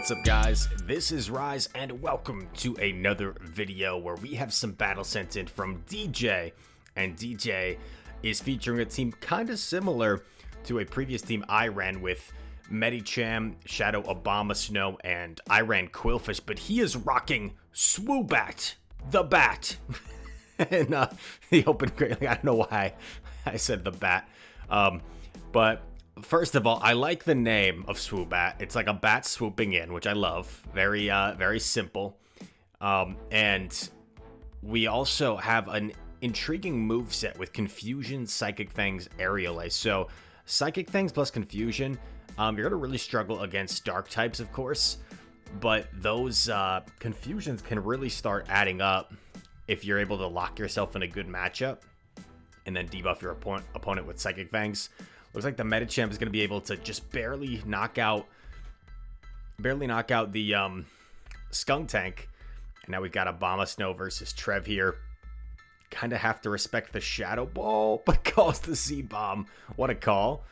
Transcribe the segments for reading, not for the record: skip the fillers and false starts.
What's up, guys? This is Rise and welcome to another video where we have some battle sent in from DJ, and DJ is featuring a team kind of similar to a previous team I ran with Medicham, Shadow Obama Snow, and I ran Quillfish, but he is rocking Swoobat, the bat. And the open greatly, I don't know why I said the bat, but first of all, I like the name of Swoobat. It's like a bat swooping in, which I love. Very simple. And we also have an intriguing moveset with Confusion, Psychic Fangs, Aerial Ace. So Psychic Fangs plus Confusion, you're going to really struggle against Dark types, of course. But those Confusions can really start adding up if you're able to lock yourself in a good matchup and then debuff your opponent with Psychic Fangs. Looks like the Medicham is going to be able to just barely knock out the Skunk Tank. And now we've got Obama Snow versus Trev here. Kind of have to respect the Shadow Ball, but calls the Seed Bomb. What a call.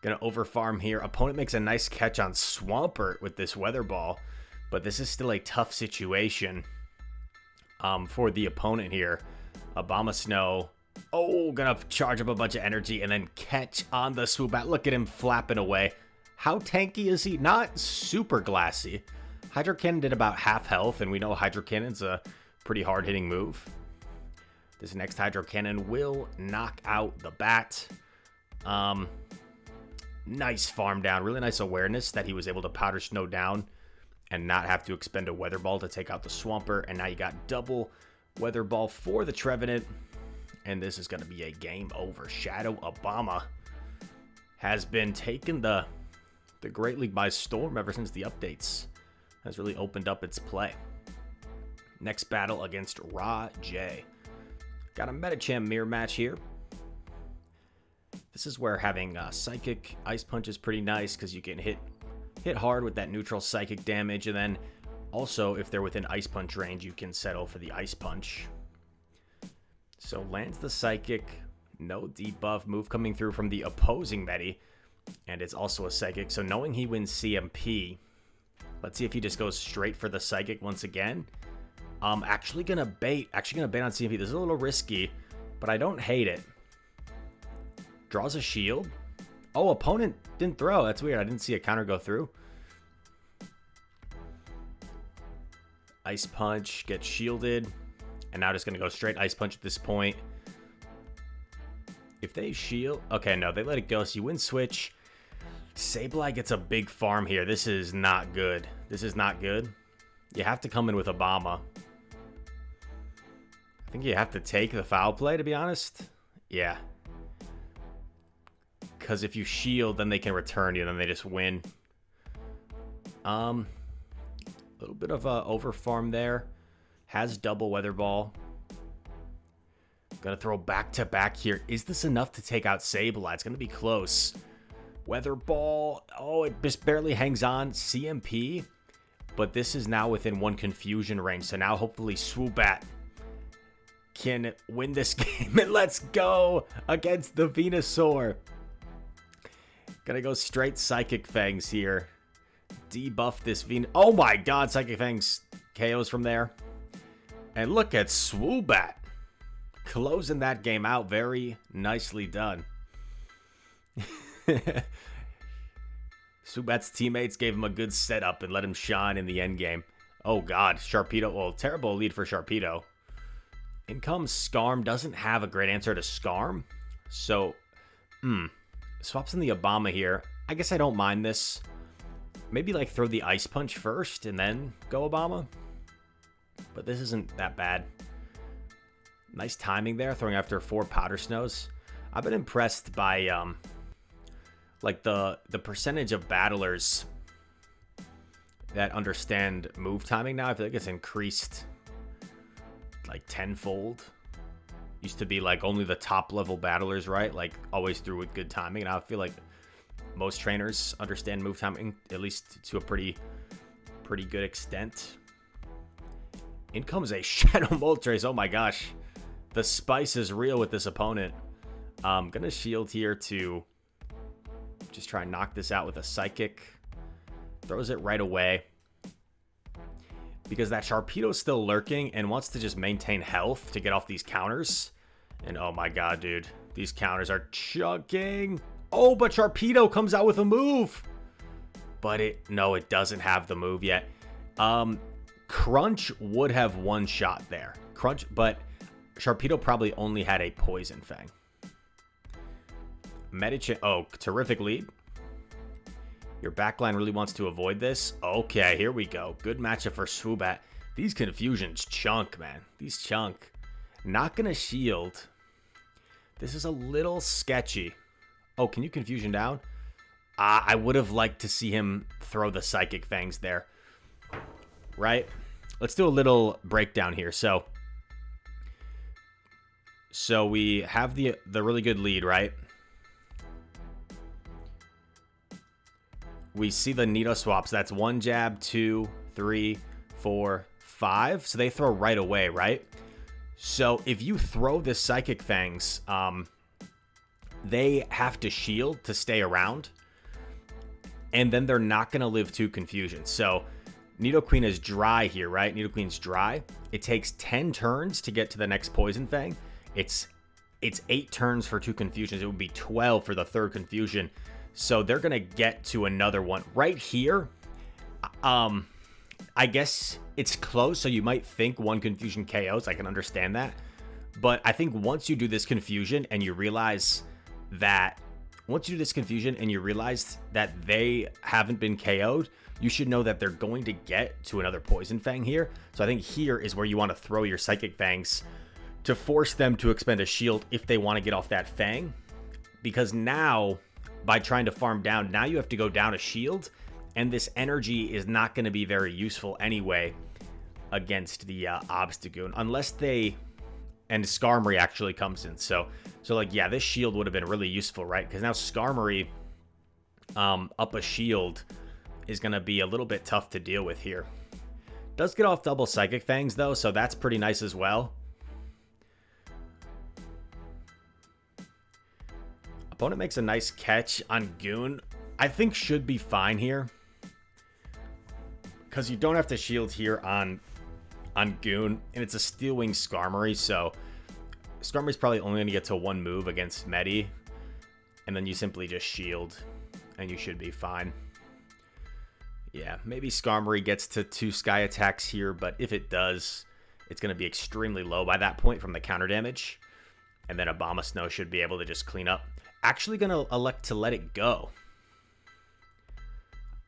Gonna overfarm here. Opponent makes a nice catch on Swampert with this Weather Ball, but this is still a tough situation for the opponent here. Obama Snow, gonna charge up a bunch of energy and then catch on the Swubat. Look at him flapping away. How tanky is he? Not super glassy. Hydro Cannon did about half health, and we know Hydro Cannon's a pretty hard-hitting move. This next Hydro Cannon will knock out the bat. Nice farm down. Really nice awareness that he was able to Powder Snow down and not have to expend a Weather Ball to take out the Swampert. And now you got double Weather Ball for the Trevenant. And this is going to be a game over. Shadow Obama has been taking the Great League by storm ever since the updates. Has really opened up its play. Next battle against Ra J. Got a Medicham mirror match here. This is where having Psychic Ice Punch is pretty nice because you can hit hard with that neutral Psychic damage. And then also, if they're within Ice Punch range, you can settle for the Ice Punch. So lands the Psychic, no debuff, move coming through from the opposing Medi, and it's also a Psychic. So knowing he wins CMP, let's see if he just goes straight for the Psychic once again. Actually gonna bait on CMP. This is a little risky, but I don't hate it. Draws a shield. Oh, opponent didn't throw. That's weird. I didn't see a counter go through. Ice Punch, gets shielded. And now just going to go straight Ice Punch at this point. If they shield... Okay, no, they let it go. So you win switch. Sableye gets a big farm here. This is not good. This is not good. You have to come in with Obama. I think you have to take the foul play, to be honest. Yeah. Because if you shield, then they can return you. Then they just win. A little bit of a overfarm there. Has double Weather Ball. Gonna throw back-to-back here. Is this enough to take out Sableye? It's gonna be close. Weather Ball. Oh, it just barely hangs on. CMP. But this is now within one Confusion range. So now hopefully Swubat can win this game. And let's go against the Venusaur. Gonna go straight Psychic Fangs here. Debuff this Venus. Oh my god, Psychic Fangs KOs from there. And look at Swoobat closing that game out. Very nicely done. Swoobat's teammates gave him a good setup and let him shine in the end game. Oh god, Sharpedo. Well, terrible lead for Sharpedo. In comes Skarm. Doesn't have a great answer to Skarm. So, swaps in the Obama here. I guess I don't mind this. Maybe like throw the Ice Punch first and then go Obama. But this isn't that bad. Nice timing there, throwing after 4 Powder Snows. I've been impressed by like the percentage of battlers that understand move timing now. I feel like it's increased like tenfold. Used to be like only the top level battlers, right? Like always through with good timing. And I feel like most trainers understand move timing, at least to a pretty good extent. In comes a Shadow Moltres. Oh my gosh. The spice is real with this opponent. Gonna shield here to just try and knock this out with a Psychic. Throws it right away. Because that Sharpedo's still lurking and wants to just maintain health to get off these counters. And oh my god, dude. These counters are chunking. Oh, but Sharpedo comes out with a move. But no, it doesn't have the move yet. Crunch would have one shot there. Crunch, but Sharpedo probably only had a Poison Fang. Medicham, oh, terrific lead. Your backline really wants to avoid this. Okay, here we go. Good matchup for Swubat. These confusions chunk, man. These chunk. Not gonna shield. This is a little sketchy. Oh, can you confusion down? I would have liked to see him throw the Psychic Fangs there. Right? Let's do a little breakdown here. So we have the really good lead, right? We see the Nido swaps. That's 1 jab, 2, 3, 4, 5. So they throw right away, right? So if you throw the Psychic Fangs, they have to shield to stay around. And then they're not going to live 2 confusions. So Nidoqueen is dry here, right? Nidoqueen's dry. It takes 10 turns to get to the next Poison Fang. It's 8 turns for 2 confusions. It would be 12 for the 3rd confusion. So they're going to get to another one. Right here, I guess it's close, so you might think 1 confusion KOs. I can understand that. But I think once you do this confusion and you realize that they haven't been KO'd, you should know that they're going to get to another Poison Fang here. So I think here is where you want to throw your Psychic Fangs to force them to expend a shield if they want to get off that Fang. Because now, by trying to farm down, now you have to go down a shield, and this energy is not going to be very useful anyway against the Obstagoon, unless they... And Skarmory actually comes in. So like, yeah, this shield would have been really useful, right? Because now Skarmory up a shield is going to be a little bit tough to deal with here. Does get off double Psychic Fangs, though, so that's pretty nice as well. Opponent makes a nice catch on Goon. I think should be fine here. Because you don't have to shield here on Goon, and it's a Steel Wing Skarmory, so Skarmory's probably only going to get to 1 move against Medi, and then you simply just shield, and you should be fine. Yeah, maybe Skarmory gets to 2 Sky Attacks here, but if it does, it's going to be extremely low by that point from the counter damage, and then Abomasnow should be able to just clean up. Actually going to elect to let it go.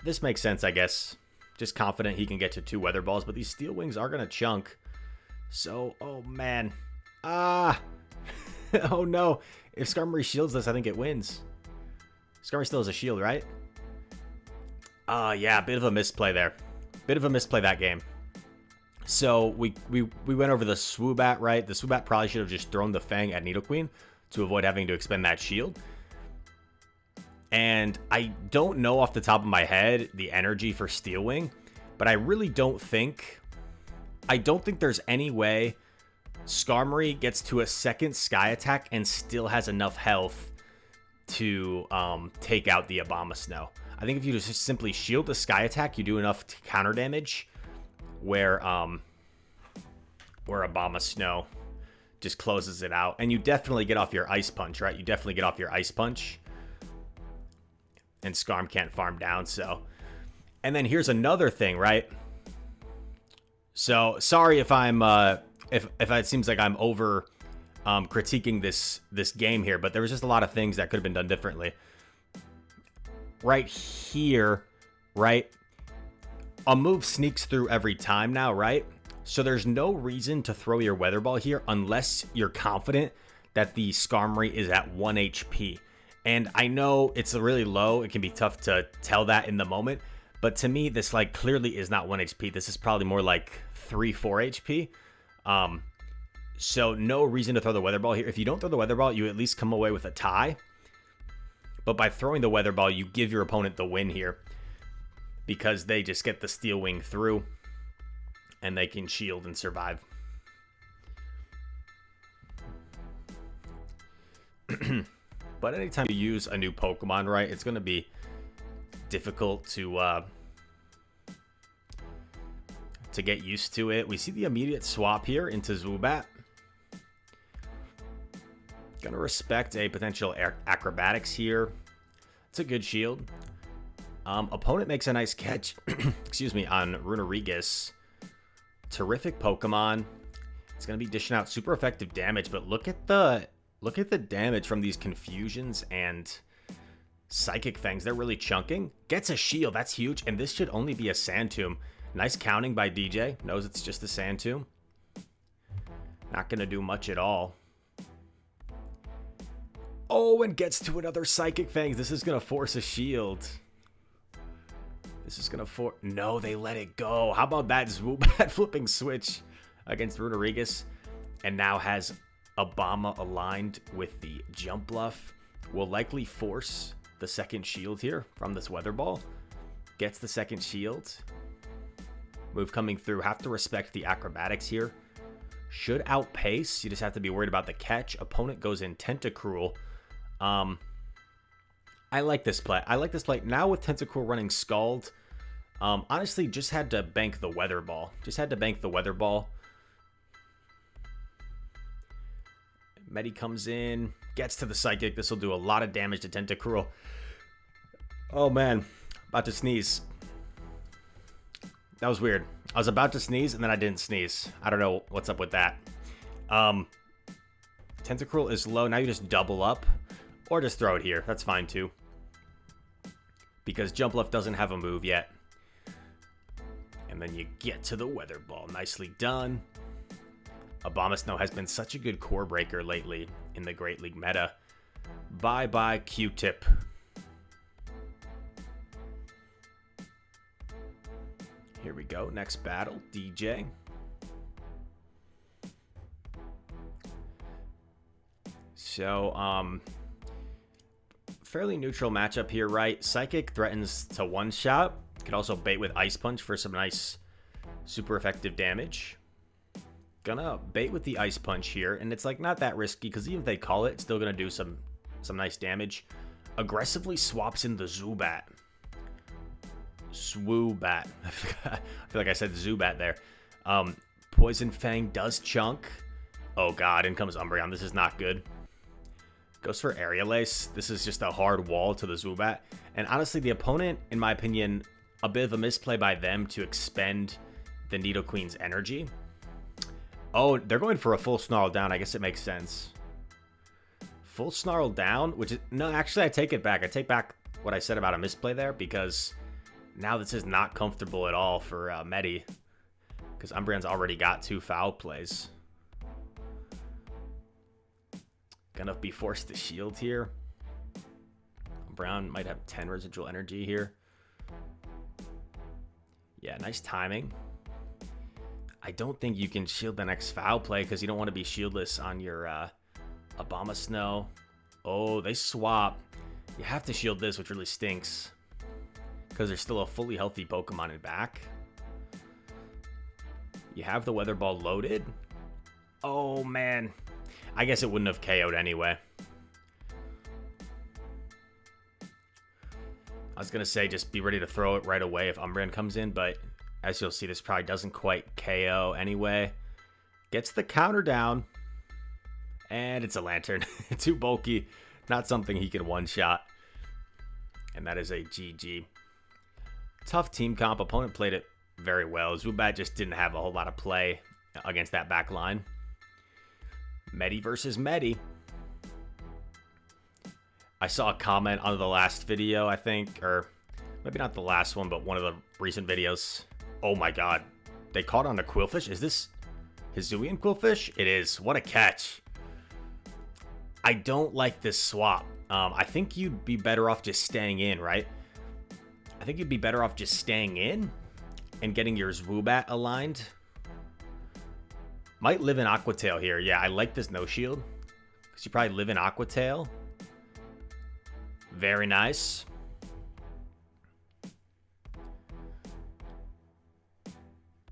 This makes sense, I guess. Just confident he can get to 2 Weather Balls, but these Steel Wings are going to chunk. So, oh man. Ah! Oh no. If Skarmory shields this, I think it wins. Skarmory still has a shield, right? Yeah, bit of a misplay there. Bit of a misplay that game. So, we went over the Swoobat, right? The Swoobat probably should have just thrown the Fang at Nidoqueen to avoid having to expend that shield. And I don't know off the top of my head the energy for Steel Wing, but I really don't think... I don't think there's any way Skarmory gets to a 2nd Sky Attack and still has enough health to take out the Abomasnow. I think if you just simply shield the Sky Attack, you do enough to counter damage where Abomasnow just closes it out. And you definitely get off your Ice Punch, right? You definitely get off your Ice Punch. And Skarm can't farm down, so... And then here's another thing, right? So, sorry if I'm... if it seems like I'm over critiquing this game here, but there was just a lot of things that could have been done differently. Right here, right? A move sneaks through every time now, right? So there's no reason to throw your Weather Ball here unless you're confident that the Skarmory is at 1 HP. And I know it's really low. It can be tough to tell that in the moment. But to me, this like clearly is not 1 HP. This is probably more like 3-4 HP. So no reason to throw the Weather Ball here. If you don't throw the Weather Ball, you at least come away with a tie. But by throwing the Weather Ball, you give your opponent the win here. Because they just get the Steel Wing through. And they can shield and survive. But anytime you use a new Pokemon, right, it's going to be difficult to to get used to it. We see the immediate swap here into Swubat. Gonna respect a potential acrobatics here. It's a good shield. Opponent makes a nice catch, excuse me, on Runerigus. Terrific Pokemon. It's gonna be dishing out super effective damage, but look at the damage from these confusions and Psychic Fangs. They're really chunking. Gets a shield, that's huge, and this should only be a Sand Tomb. Nice counting by DJ. Knows it's just a Sand Tomb. Not gonna do much at all. Oh, and gets to another Psychic Fangs. This is gonna force a shield. This is gonna no, they let it go. How about that Swoobat flipping switch against Runerigus, and now has Obama aligned with the Jump Bluff. Will likely force the second shield here from this Weather Ball. Gets the second shield. Move coming through. Have to respect the acrobatics here. Should outpace. You just have to be worried about the catch. Opponent goes in Tentacruel. I like this play. Now with Tentacruel running Scald, honestly, just had to bank the Weather Ball. Medi comes in, gets to the Psychic. This will do a lot of damage to Tentacruel. Oh man, about to sneeze. That was weird. I was about to sneeze and then I didn't sneeze. I don't know what's up with that. Tentacruel is low. Now you just double up or just throw it here. That's fine too, because Jump Left doesn't have a move yet. And then you get to the Weather Ball. Nicely done. Abomasnow has been such a good core breaker lately in the Great League meta. Bye-bye Q-Tip. Here we go. Next battle, DJ. So, fairly neutral matchup here, right? Psychic threatens to one-shot. Could also bait with Ice Punch for some nice, super effective damage. Gonna bait with the Ice Punch here, and it's like not that risky because even if they call it, it's still gonna do some nice damage. Aggressively swaps in the Swoobat. I feel like I said Swubat there. Poison Fang does chunk. Oh god, in comes Umbreon. This is not good. Goes for Aerial Ace. This is just a hard wall to the Swubat. And honestly, the opponent, in my opinion, a bit of a misplay by them to expend the Nidoqueen's energy. Oh, they're going for a full Snarl down. I guess it makes sense. Full Snarl down, which is... No, actually, I take it back. I take back what I said about a misplay there, because now this is not comfortable at all for Medi, because Umbreon's already got 2 foul plays. Gonna be forced to shield here. Umbreon might have 10 residual energy here. Yeah, nice timing. I don't think you can shield the next foul play because you don't want to be shieldless on your Abomasnow. Oh, they swap. You have to shield this, which really stinks, because there's still a fully healthy Pokemon in back. You have the Weather Ball loaded. Oh, man. I guess it wouldn't have KO'd anyway. I was going to say just be ready to throw it right away if Umbreon comes in, but as you'll see, this probably doesn't quite KO anyway. Gets the counter down. And it's a Lantern. Too bulky. Not something he can one-shot. And that is a GG. Tough team comp. Opponent played it very well. Swoobat just didn't have a whole lot of play against that back line. Medi versus Medi. I saw a comment on the last video, I think, or maybe not the last one, but one of the recent videos. Oh my god. They caught on a Quillfish? Is this Hisuian Quillfish? It is. What a catch. I don't like this swap. I think you'd be better off just staying in, right? I think you'd be better off just staying in and getting your Swoobat aligned. Might live in Aqua Tail here. Yeah, I like this no shield, because you probably live in Aqua Tail. Very nice.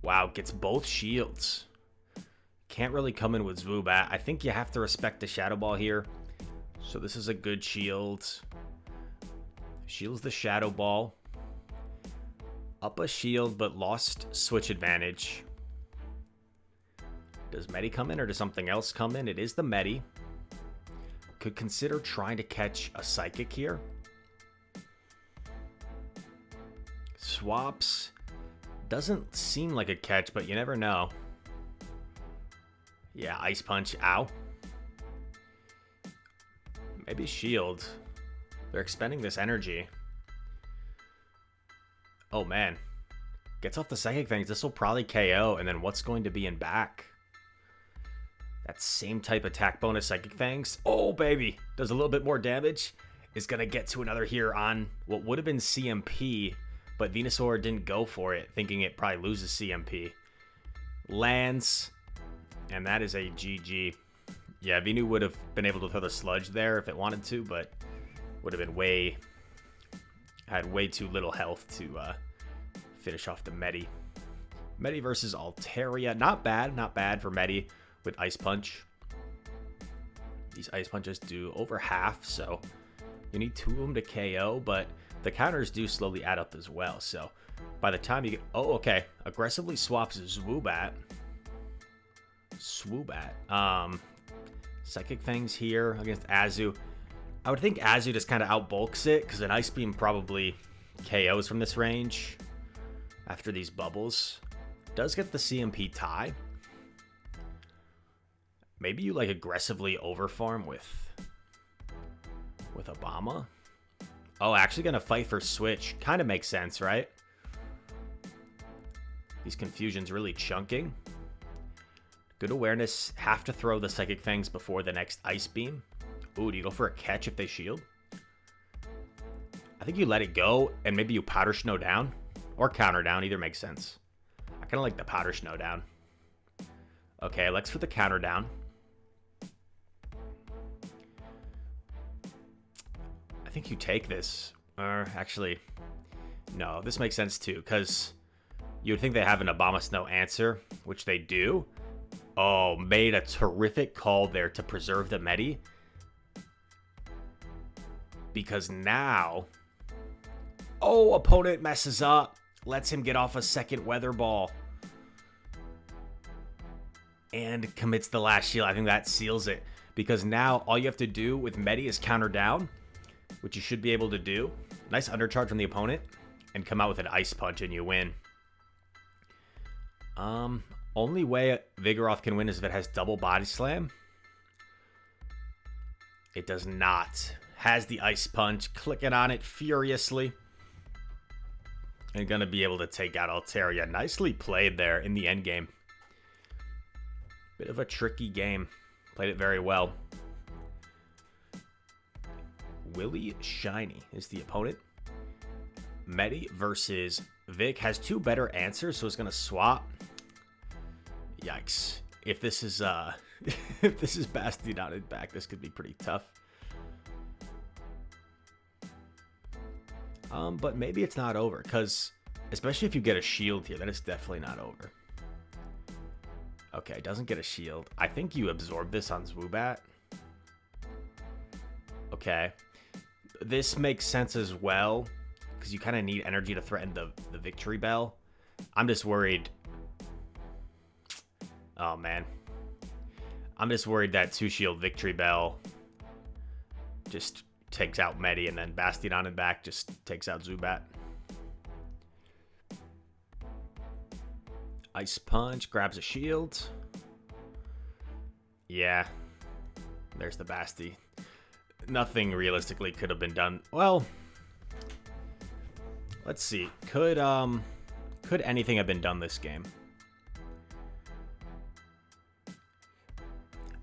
Wow, gets both shields. Can't really come in with Swoobat. I think you have to respect the Shadow Ball here. So this is a good shield. Shields the Shadow Ball. Up a shield, but lost switch advantage. Does Medi come in or does something else come in? It is the Medi. Could consider trying to catch a Psychic here. Swaps. Doesn't seem like a catch, but you never know. Yeah, Ice Punch. Ow. Maybe Shield. They're expending this energy. Oh, man. Gets off the Psychic Fangs. This will probably KO. And then what's going to be in back? That same type attack bonus, Psychic Fangs. Oh, baby. Does a little bit more damage. Is going to get to another here on what would have been CMP. But Venusaur didn't go for it, thinking it probably loses CMP. Lands. And that is a GG. Yeah, Venu would have been able to throw the Sludge there if it wanted to, but would have been had way too little health to finish off the Medi. Medi versus Altaria. Not bad for Medi with Ice Punch. These Ice Punches do over half, so you need 2 of them to KO, but the counters do slowly add up as well. So by the time you get... Oh, okay. Aggressively swaps Swubat. Psychic Fangs here against Azu. I would think Azu just kind of outbulks it because an Ice Beam probably KOs from this range after these bubbles. Does get the CMP tie. Maybe you like aggressively overfarm with Obama. Oh, actually gonna fight for switch. Kind of makes sense, right? These confusions really chunking. Good awareness. Have to throw the Psychic Fangs before the next Ice Beam. Ooh, do you go for a catch if they shield? I think you let it go and maybe you Powder Snow down or counter down. Either makes sense. I kind of like the Powder Snow down. Okay, Alex for the counter down. I think you take this. Or actually, no, this makes sense too because you would think they have an Obama Snow answer, which they do. Oh, made a terrific call there to preserve the Medi. Because now... Oh, opponent messes up. Lets him get off a second Weather Ball. And commits the last shield. I think that seals it. Because now all you have to do with Medi is counter down. Which you should be able to do. Nice undercharge from the opponent. And come out with an Ice Punch and you win. Only way Vigoroth can win is if it has double Body Slam. It does not. Has the Ice Punch. Clicking on it furiously. And going to be able to take out Altaria. Nicely played there in the endgame. Bit of a tricky game. Played it very well. Willie Shiny is the opponent. Medi versus Vic has 2 better answers, so it's going to swap. Yikes. If this is if this is Bastion on it back, this could be pretty tough. But maybe it's not over, because especially if you get a shield here, then it's definitely not over. Okay, doesn't get a shield. I think you absorb this on Swoobat. Okay. This makes sense as well, because you kind of need energy to threaten the Victory Bell. I'm just worried... Oh, man. I'm just worried that 2-shield Victory Bell just takes out Medi, and then Bastion on and back just takes out Swubat. Ice Punch, grabs a shield. Yeah. There's the Basti. Nothing realistically could have been done. Well, let's see. Could anything have been done this game?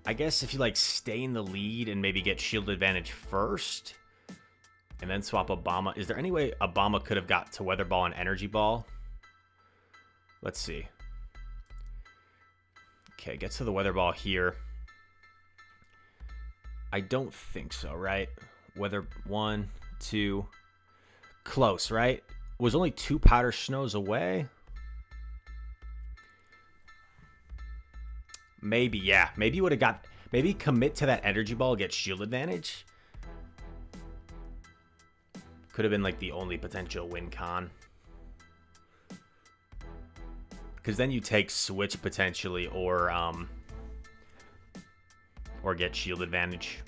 I guess if you like stay in the lead and maybe get shield advantage first and then swap Obama. Is there any way Obama could have got to Weather Ball and Energy Ball? Let's see. Okay, gets to the Weather Ball here. I don't think so, right? Weather 1, 2. Close, right? Was only 2 Powder Snows away. Maybe, yeah. Maybe you would have got... Maybe commit to that Energy Ball, get shield advantage. Could have been like the only potential win con. because then you take switch potentially, or get shield advantage.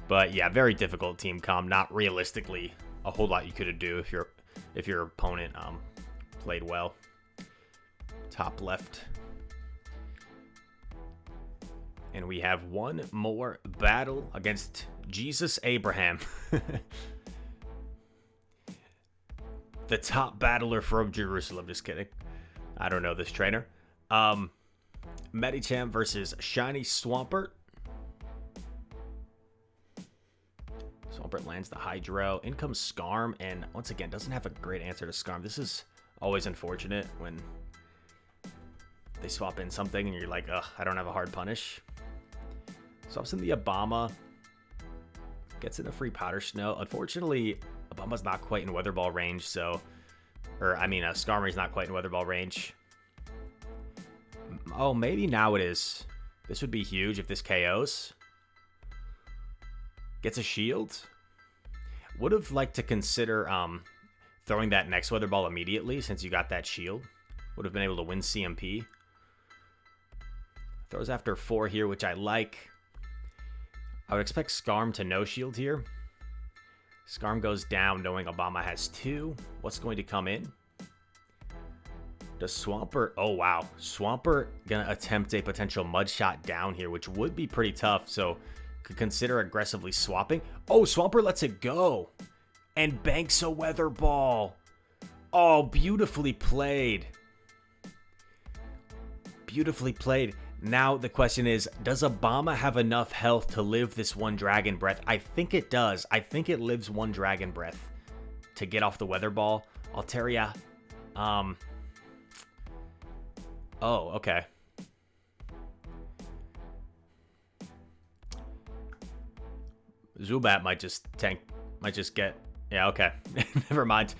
But yeah, very difficult team comp. Not realistically a whole lot you could do if your opponent played well. Top left. And we have one more battle against Jesus Abraham. The top battler from Jerusalem. Just kidding. I don't know this trainer. Medicham versus Shiny Swampert. Swampert lands the Hydro. In comes Skarm, and once again, doesn't have a great answer to Skarm. This is always unfortunate when they swap in something and you're like, ugh, I don't have a hard punish. Swaps in the Obama. Gets in a free Powder Snow. Unfortunately, Obama's not quite in Weather Ball range, so... Skarmory's not quite in Weather Ball range. Oh, maybe now it is. This would be huge if this KOs. Gets a shield. Would have liked to consider throwing that next Weather Ball immediately since you got that shield. Would have been able to win CMP. Throws after 4 here, which I like. I would expect Skarm to no shield here. Skarm goes down knowing Obama has 2. What's going to come in? Does Swampert... Oh, wow. Swampert going to attempt a potential Mud Shot down here, which would be pretty tough, so could consider aggressively swapping. Oh, Swampert lets it go and banks a Weather Ball. Oh, beautifully played. Beautifully played. Now the question is, does Obama have enough health to live this 1 Dragon Breath? I think it does. I think it lives 1 Dragon Breath to get off the Weather Ball. Altaria. Oh, okay. Swubat might just tank. Might just get... Yeah, okay. Never mind.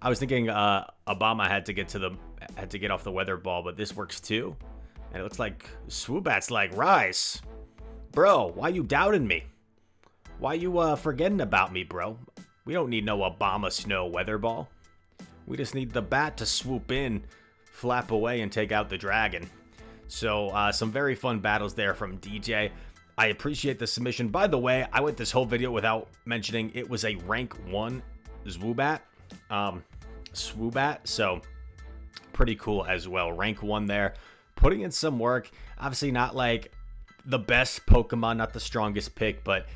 I was thinking Obama had to get off the Weather Ball, but this works too. And it looks like Swoobat's like, Rise, bro, why you doubting me? Why you forgetting about me, bro? We don't need no Obama Snow Weather Ball. We just need the bat to swoop in, flap away, and take out the dragon. So some very fun battles there from DJ. I appreciate the submission. By the way, I went this whole video without mentioning it was a rank 1 Swubat. Swubat, so pretty cool as well. Rank 1 there. Putting in some work. Obviously not like the best Pokemon, not the strongest pick, but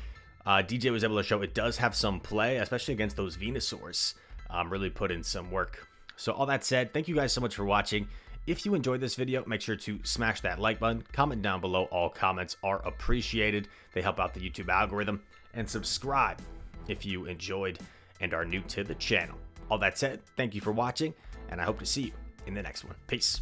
DJ was able to show it does have some play, especially against those Venusaurs. Really put in some work. So all that said, thank you guys so much for watching. If you enjoyed this video, make sure to smash that like button, comment down below. All comments are appreciated. They help out the YouTube algorithm. And subscribe if you enjoyed and are new to the channel. All that said, thank you for watching, and I hope to see you in the next one. Peace.